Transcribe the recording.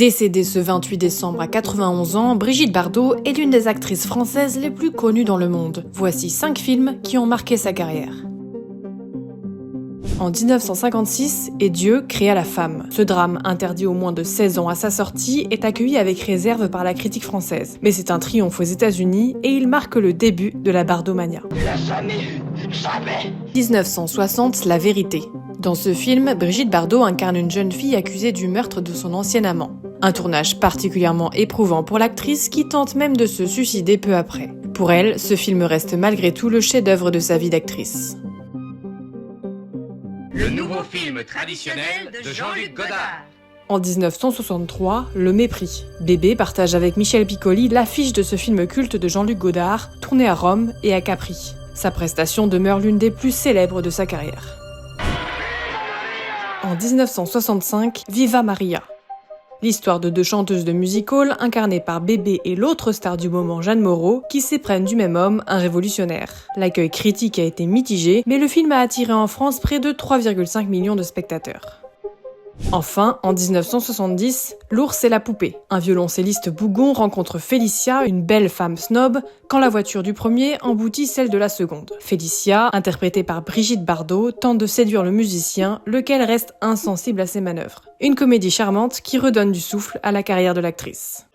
Décédée ce 28 décembre à 91 ans, Brigitte Bardot est l'une des actrices françaises les plus connues dans le monde. Voici 5 films qui ont marqué sa carrière. En 1956, Et Dieu créa la femme. Ce drame, interdit aux moins de 16 ans à sa sortie, est accueilli avec réserve par la critique française. Mais c'est un triomphe aux États-Unis et il marque le début de la Bardomania. Jamais. 1960, La vérité. Dans ce film, Brigitte Bardot incarne une jeune fille accusée du meurtre de son ancien amant. Un tournage particulièrement éprouvant pour l'actrice qui tente même de se suicider peu après. Pour elle, ce film reste malgré tout le chef-d'œuvre de sa vie d'actrice. Le nouveau film traditionnel de Jean-Luc Godard. En 1963, Le mépris. Bébé partage avec Michel Piccoli l'affiche de ce film culte de Jean-Luc Godard, tourné à Rome et à Capri. Sa prestation demeure l'une des plus célèbres de sa carrière. En 1965, Viva Maria. L'histoire de 2 chanteuses de music-hall incarnées par Bébé et l'autre star du moment, Jeanne Moreau, qui s'éprennent du même homme, un révolutionnaire. L'accueil critique a été mitigé, mais le film a attiré en France près de 3,5 millions de spectateurs. Enfin, en 1970, L'ours et la poupée. Un violoncelliste bougon rencontre Félicia, une belle femme snob, quand la voiture du premier emboutit celle de la seconde. Félicia, interprétée par Brigitte Bardot, tente de séduire le musicien, lequel reste insensible à ses manœuvres. Une comédie charmante qui redonne du souffle à la carrière de l'actrice.